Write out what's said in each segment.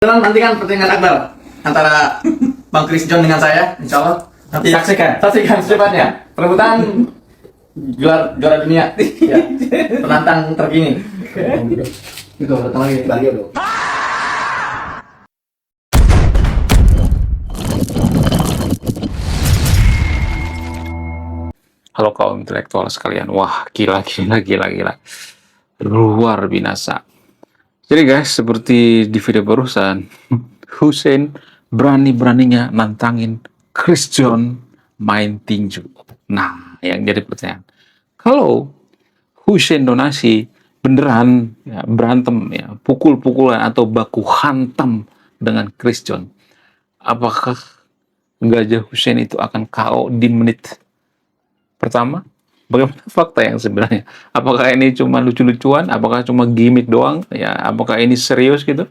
Nantikan pertandingan akbar antara Bang Chris John dengan saya, insya Allah. Nanti saksikan secepatnya perebutan gelar juara dunia, ya. Penantang terkini. Itu datang lagi beliau. Halo kaum intelektual sekalian, wah gila. Luar binasa. Jadi guys, seperti di video barusan, Hussein berani-beraninya nantangin Chris John main tinju. Nah, yang jadi pertanyaan, kalau Hussein donasi beneran ya, berantem ya, pukul-pukulan atau baku hantam dengan Chris John, apakah Gajah Hussein itu akan KO di menit pertama? Bagaimana fakta yang sebenarnya? Apakah ini cuma lucu-lucuan? Apakah cuma gimmick doang? Ya, apakah ini serius gitu?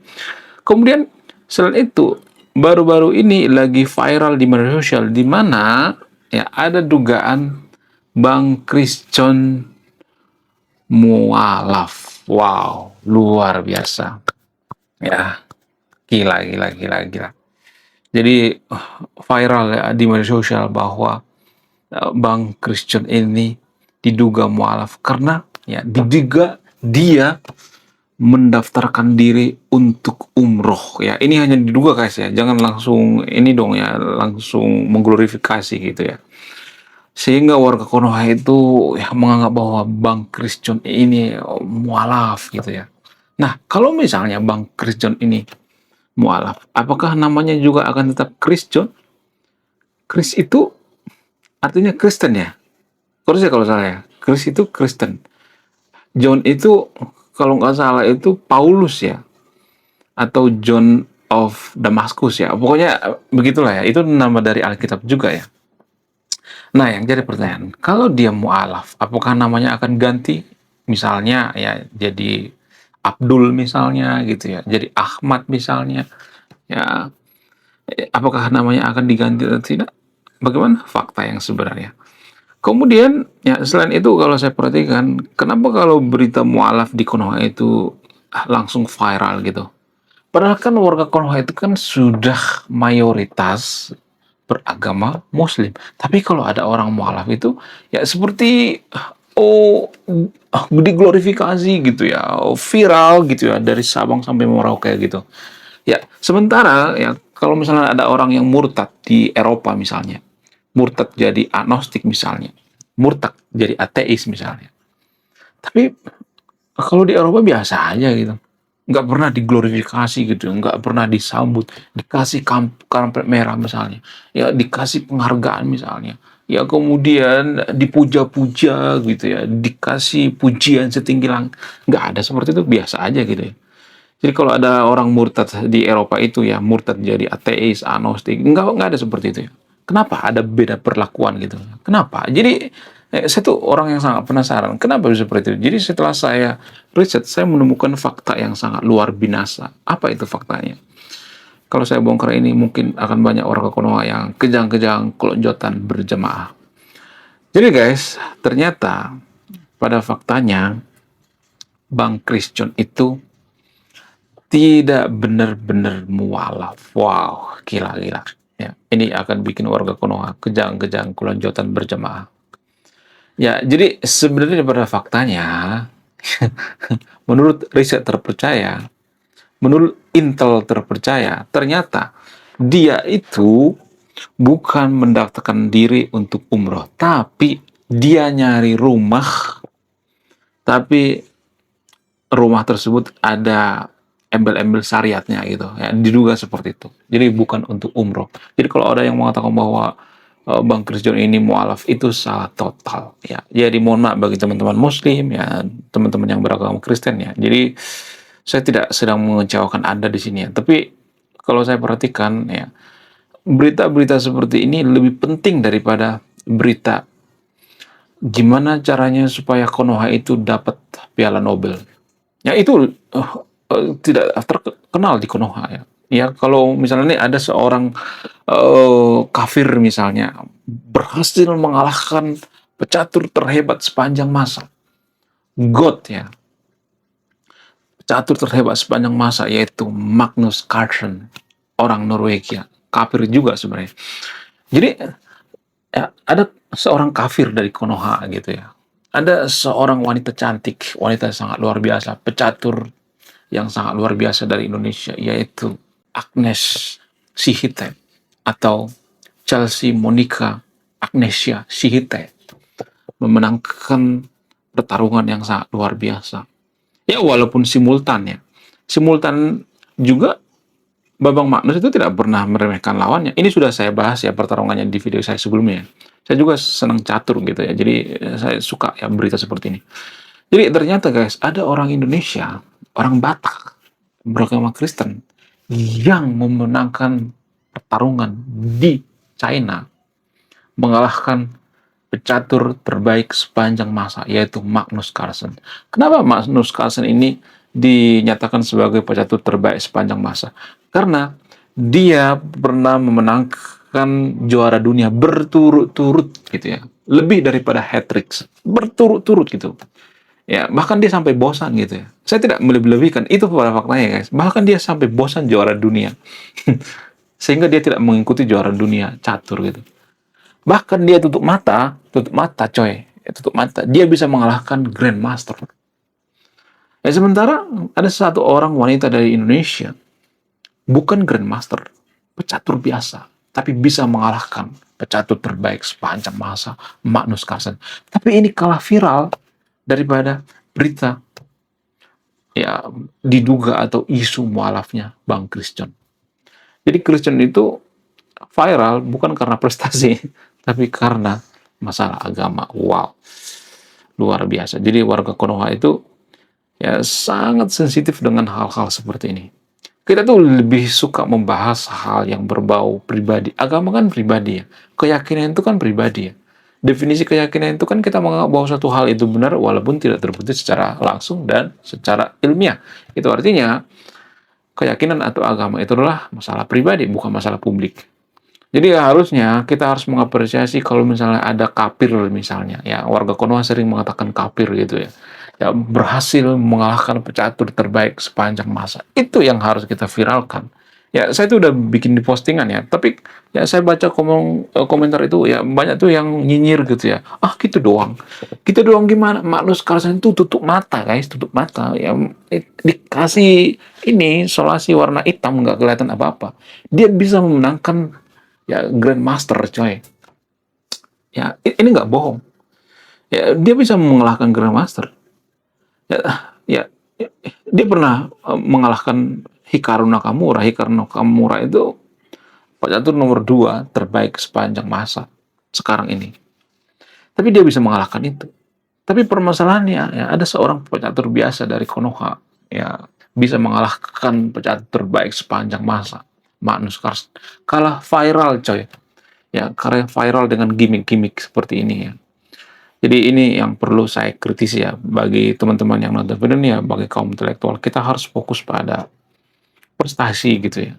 Kemudian selain itu, baru-baru ini lagi viral di media sosial di mana ya ada dugaan Bang Chris John mualaf. Wow, luar biasa. Ya, gila. Jadi viral ya di media sosial bahwa Bang Christian ini diduga mualaf karena ya diduga dia mendaftarkan diri untuk umroh ya. Ini hanya diduga guys ya, jangan langsung ini dong ya, langsung mengglorifikasi gitu ya, sehingga warga Konoha itu ya menganggap bahwa Bang Christian ini mualaf gitu ya. Nah, kalau misalnya Bang Christian ini mualaf, apakah namanya juga akan tetap Christian? Chris itu artinya Kristen ya, terus ya kalau salah ya, Chris itu Kristen, John itu kalau nggak salah itu Paulus ya, atau John of Damascus ya, pokoknya begitulah ya, itu nama dari Alkitab juga ya. Nah, yang jadi pertanyaan, kalau dia mualaf, apakah namanya akan ganti? Misalnya ya jadi Abdul misalnya gitu ya, jadi Ahmad misalnya ya, apakah namanya akan diganti atau tidak? Bagaimana fakta yang sebenarnya? Kemudian, ya selain itu kalau saya perhatikan, kenapa kalau berita mualaf di Konoha itu langsung viral gitu? Padahal kan warga Konoha itu kan sudah mayoritas beragama Muslim. Tapi kalau ada orang mualaf itu, ya seperti diglorifikasi gitu ya, viral gitu ya, dari Sabang sampai Merauke gitu. Ya, sementara ya kalau misalnya ada orang yang murtad di Eropa misalnya, murtad jadi agnostik misalnya, murtad jadi ateis misalnya. Tapi kalau di Eropa biasa aja gitu, nggak pernah diglorifikasi gitu, nggak pernah disambut, dikasih karpet merah misalnya, ya dikasih penghargaan misalnya, ya kemudian dipuja-puja gitu ya, dikasih pujian setinggi langit, nggak ada seperti itu, biasa aja gitu ya. Jadi kalau ada orang murtad di Eropa itu ya, murtad jadi ateis, agnostik, nggak ada seperti itu ya. Kenapa ada beda perlakuan gitu? Kenapa? Jadi saya tuh orang yang sangat penasaran. Kenapa bisa seperti itu? Jadi setelah saya riset, saya menemukan fakta yang sangat luar binasa. Apa itu faktanya? Kalau saya bongkar ini mungkin akan banyak warga Konoha yang kejang-kejang kelonjotan berjemaah. Jadi guys, ternyata pada faktanya Bang Christian itu tidak benar-benar mualaf. Wow, gila. Ya, ini akan bikin warga Konoha kejang-kejang kelonjotan berjemaah. Ya, jadi sebenarnya pada faktanya, menurut riset terpercaya, menurut intel terpercaya, ternyata dia itu bukan mendaftarkan diri untuk umroh, tapi dia nyari rumah, tapi rumah tersebut ada embel-embel syariatnya gitu ya, diduga seperti itu, jadi bukan untuk umroh. Jadi kalau ada yang mengatakan bahwa Bang Christian ini mualaf, itu salah total ya. Jadi mohon maaf bagi teman-teman muslim ya, teman-teman yang beragama Kristen ya, jadi saya tidak sedang mengecewakan Anda di sini ya, tapi kalau saya perhatikan ya, berita-berita seperti ini lebih penting daripada berita gimana caranya supaya Konoha itu dapat piala Nobel. Ya itu tidak terkenal di Konoha ya. Ya kalau misalnya ini ada seorang kafir misalnya berhasil mengalahkan pecatur terhebat sepanjang masa, God ya, pecatur terhebat sepanjang masa yaitu Magnus Carlsen, orang Norwegia. Kafir juga sebenarnya. Jadi ya, ada seorang kafir dari Konoha gitu ya. Ada seorang wanita cantik, wanita sangat luar biasa, pecatur yang sangat luar biasa dari Indonesia, yaitu Agnes Sihite atau Chelsea Monica Agnesia Sihite, memenangkan pertarungan yang sangat luar biasa. Ya walaupun simultan ya. Simultan juga Babang Magnus itu tidak pernah meremehkan lawannya. Ini sudah saya bahas ya pertarungannya di video saya sebelumnya. Saya juga senang catur gitu ya. Jadi saya suka ya berita seperti ini. Jadi ternyata guys, ada orang Indonesia, orang Batak, beragama Kristen, yang memenangkan pertarungan di China, mengalahkan pecatur terbaik sepanjang masa, yaitu Magnus Carlsen. Kenapa Magnus Carlsen ini dinyatakan sebagai pecatur terbaik sepanjang masa? Karena dia pernah memenangkan juara dunia berturut-turut gitu ya. Lebih daripada hat-trick, berturut-turut gitu. Ya, bahkan dia sampai bosan gitu ya. Saya tidak melebih-lebihkan, itu pada faktanya guys. Bahkan dia sampai bosan juara dunia. Sehingga dia tidak mengikuti juara dunia catur gitu. Bahkan dia tutup mata coy. Ya, tutup mata. Dia bisa mengalahkan Grandmaster. Ya, sementara ada satu orang wanita dari Indonesia, bukan Grandmaster, pecatur biasa, tapi bisa mengalahkan pecatur terbaik sepanjang masa, Magnus Carlsen. Tapi ini kalah viral daripada berita ya diduga atau isu mualafnya Bang Christian. Jadi Christian itu viral bukan karena prestasi, tapi karena masalah agama. Wow, luar biasa. Jadi warga Konoha itu ya sangat sensitif dengan hal-hal seperti ini. Kita tuh lebih suka membahas hal yang berbau pribadi. Agama kan pribadi ya. Keyakinan itu kan pribadi ya. Definisi keyakinan itu kan kita menganggap bahwa suatu hal itu benar walaupun tidak terbukti secara langsung dan secara ilmiah. Itu artinya keyakinan atau agama itu adalah masalah pribadi, bukan masalah publik. Jadi harusnya kita harus mengapresiasi kalau misalnya ada kafir misalnya, ya warga Konoha sering mengatakan kafir gitu ya, ya berhasil mengalahkan pecatur terbaik sepanjang masa. Itu yang harus kita viralkan. Ya saya tuh udah bikin di postingan ya, tapi ya saya baca komentar itu ya banyak tuh yang nyinyir gitu ya. Ah gitu doang, gitu doang gimana? Magnus Carlsen itu tutup mata guys, tutup mata. Ya dikasih ini solasi warna hitam nggak kelihatan apa-apa. Dia bisa memenangkan ya Grandmaster coy. Ya ini nggak bohong. Ya dia bisa mengalahkan Grandmaster. Ya dia pernah mengalahkan Hikaru Nakamura. Hikaru Nakamura itu pecatur nomor 2 terbaik sepanjang masa sekarang ini. Tapi dia bisa mengalahkan itu. Tapi permasalahannya ya ada seorang pecatur biasa dari Konoha ya bisa mengalahkan pecatur terbaik sepanjang masa, Magnus Carlsen. Kalah viral coy. Ya, karena viral dengan gimmick-gimmick seperti ini ya. Jadi ini yang perlu saya kritisi ya bagi teman-teman yang nonton video ini ya, bagi kaum intelektual, kita harus fokus pada prestasi gitu ya.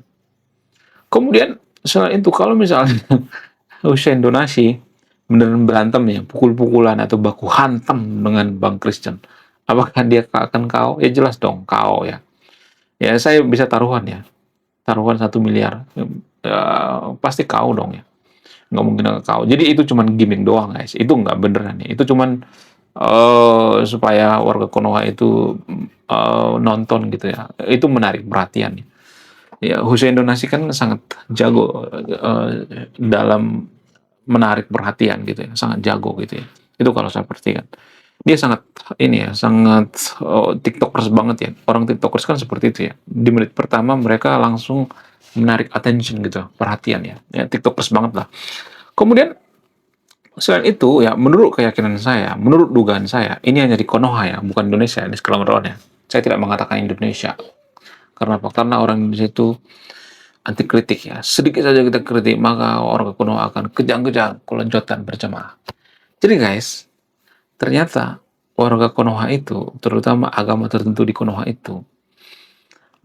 Kemudian selain itu kalau misalnya Hussein Donasi beneran berantem ya, pukul-pukulan atau baku hantam dengan Bang Christian, apakah dia akan KO? Ya jelas dong KO ya. Ya saya bisa taruhan ya, taruhan 1 miliar, ya, pasti KO dong ya. Nggak mungkin nggak KO. Jadi itu cuman gimmick doang guys. Itu nggak beneran ya. Itu cuman supaya warga Konoha itu nonton gitu ya. Itu menarik perhatian. Ya Hussein Donasi kan sangat jago dalam menarik perhatian gitu ya. Sangat jago gitu ya. Itu kalau saya perhatikan. Dia sangat ini ya, sangat TikTokers banget ya. Orang TikTokers kan seperti itu ya. Di menit pertama mereka langsung menarik attention gitu, perhatian ya. Ya TikTokers banget lah. Kemudian selain itu ya menurut keyakinan saya, menurut dugaan saya, ini hanya di Konoha ya, bukan Indonesia, ini sekelompokan ya. Saya tidak mengatakan Indonesia. Karena apa? Karena orang Indonesia itu anti kritik ya. Sedikit saja kita kritik, maka orang Konoha akan kejang-kejang, kelenjotan berjamaah. Jadi guys, ternyata warga Konoha itu, terutama agama tertentu di Konoha itu,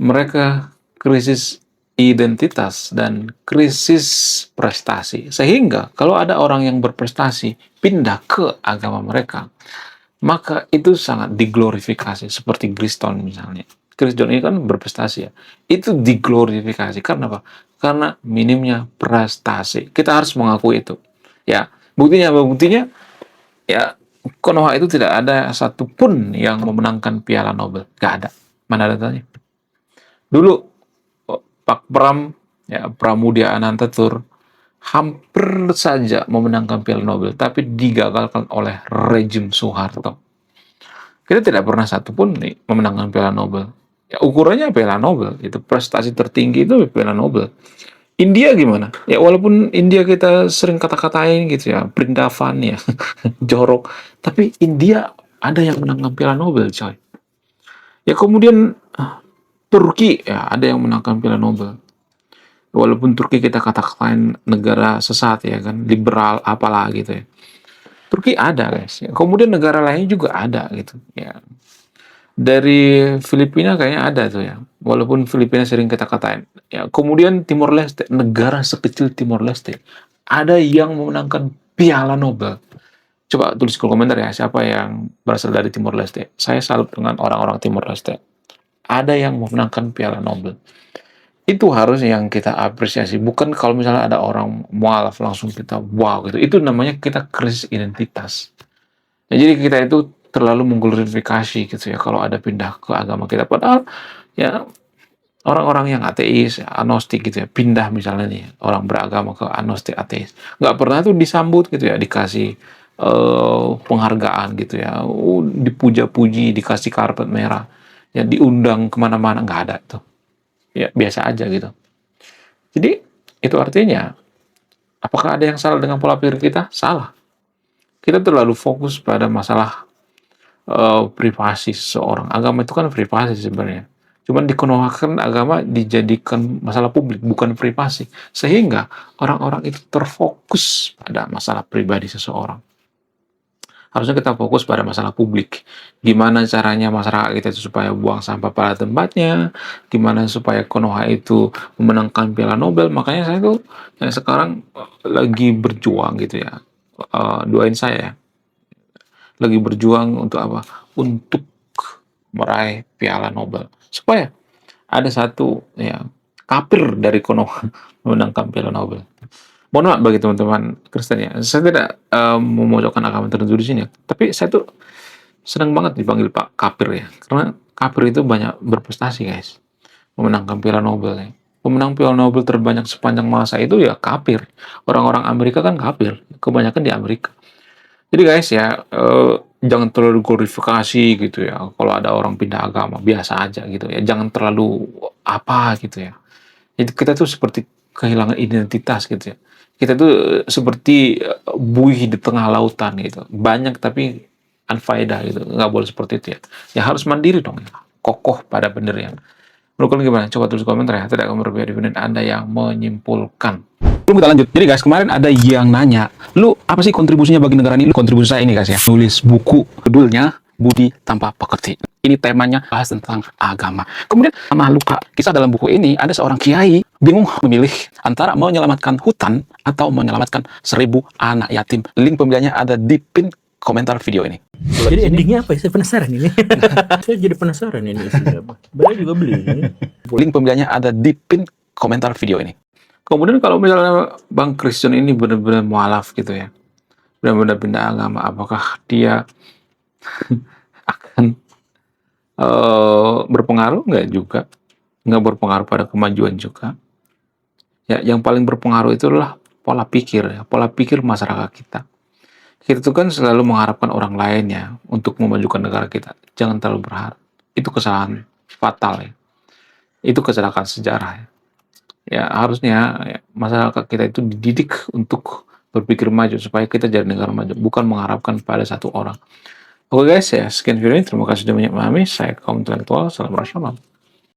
mereka krisis identitas dan krisis prestasi. Sehingga kalau ada orang yang berprestasi pindah ke agama mereka, maka itu sangat diglorifikasi seperti Griston misalnya. Chris John ini kan berprestasi ya. Itu diglorifikasi. Karena apa? Karena minimnya prestasi. Kita harus mengakui itu. Ya, buktinya apa? Buktinya ya Konoha itu tidak ada satupun yang memenangkan Piala Nobel. Gak ada. Mana datanya? Dulu Pak Pram, ya Pramudia Anantatur hampir saja memenangkan Piala Nobel, tapi digagalkan oleh rejim Soeharto. Kita tidak pernah satupun nih memenangkan Piala Nobel. Ya, ukurannya Piala Nobel, itu prestasi tertinggi itu Piala Nobel. India gimana? Ya walaupun India kita sering kata-katain gitu ya, Brindavan ya, jorok, tapi India ada yang menangkan Piala Nobel, coy. Ya kemudian Turki ya ada yang menangkan Piala Nobel. Walaupun Turki kita kata-katain negara sesat ya kan, liberal apalah gitu ya. Turki ada guys. Ya. Kemudian negara lain juga ada gitu ya. Dari Filipina kayaknya ada tuh ya. Walaupun Filipina sering kita katain. Ya, kemudian Timor Leste, negara sekecil Timor Leste, ada yang memenangkan Piala Nobel. Coba tulis di komentar ya, siapa yang berasal dari Timor Leste. Saya salut dengan orang-orang Timor Leste. Ada yang memenangkan Piala Nobel. Itu harus yang kita apresiasi. Bukan kalau misalnya ada orang mualaf langsung kita wow gitu. Itu namanya kita krisis identitas. Ya, jadi kita itu terlalu mengglorifikasi gitu ya kalau ada pindah ke agama kita. Padahal ya orang-orang yang ateis, agnostik gitu ya, pindah misalnya nih orang beragama ke agnostik ateis, nggak pernah tuh disambut gitu ya, dikasih penghargaan gitu ya, dipuja-puji, dikasih karpet merah, ya diundang kemana-mana, nggak ada tuh, ya biasa aja gitu. Jadi itu artinya, apakah ada yang salah dengan pola pikir kita? Salah. Kita terlalu fokus pada masalah privasi seseorang. Agama itu kan privasi sebenarnya. Cuman dikonohakan agama dijadikan masalah publik, bukan privasi. Sehingga orang-orang itu terfokus pada masalah pribadi seseorang. Harusnya kita fokus pada masalah publik. Gimana caranya masyarakat kita itu supaya buang sampah pada tempatnya, gimana supaya Konoha itu memenangkan Piala Nobel. Makanya saya tuh yang sekarang lagi berjuang gitu ya. Doain saya ya. Lagi berjuang untuk apa? Untuk meraih Piala Nobel. Supaya ada satu ya kafir dari Konoha memenangkan Piala Nobel. Mohon maaf bagi teman-teman Kristen ya. Saya tidak memojokkan agama tertentu di sini ya. Tapi saya tuh senang banget dipanggil Pak Kafir ya. Karena kafir itu banyak berprestasi guys. Memenangkan Piala Nobel ya. Pemenang Piala Nobel terbanyak sepanjang masa itu ya kafir. Orang-orang Amerika kan kafir. Kebanyakan di Amerika. Jadi guys ya, jangan terlalu glorifikasi gitu ya. Kalau ada orang pindah agama, biasa aja gitu ya. Jangan terlalu apa gitu ya. Jadi kita tuh seperti kehilangan identitas gitu ya. Kita tuh seperti buih di tengah lautan gitu. Banyak tapi unfaedah gitu. Nggak boleh seperti itu ya. Ya harus mandiri dong ya. Kokoh pada pendirian. Menurut kalian gimana? Coba tulis komentar ya. Tidak akan berbeda dengan Anda yang menyimpulkan. Belum kita lanjut. Jadi guys, kemarin ada yang nanya, lu apa sih kontribusinya bagi negara ini? Kontribusi saya ini guys ya, nulis buku judulnya Budi Tanpa Pekerti. Ini temanya bahas tentang agama. Kemudian sama luka. Kisah dalam buku ini ada seorang kiai bingung memilih antara menyelamatkan hutan atau menyelamatkan 1000 anak yatim. Link pembeliannya ada di pin komentar video ini. Jadi endingnya apa ya? Saya penasaran ini. Saya jadi penasaran ini isinya apa. Beli juga beli. Link pembeliannya ada di pin komentar video ini. Kemudian kalau misalnya Bang Christian ini benar-benar mualaf gitu ya, benar-benar pindah agama, apakah dia akan berpengaruh? Nggak juga. Nggak berpengaruh pada kemajuan juga. Ya, yang paling berpengaruh itu adalah pola pikir, ya, pola pikir masyarakat kita. Kita tuh kan selalu mengharapkan orang lain ya untuk memajukan negara kita. Jangan terlalu berharap. Itu kesalahan fatal ya. Itu kecelakaan sejarah ya. Ya harusnya ya, masyarakat kita itu dididik untuk berpikir maju supaya kita jadi negara maju, bukan mengharapkan pada satu orang. Oke guys ya, sekian video ini. Terima kasih sudah memahami. Saya kaum intelektual. Salam rasional.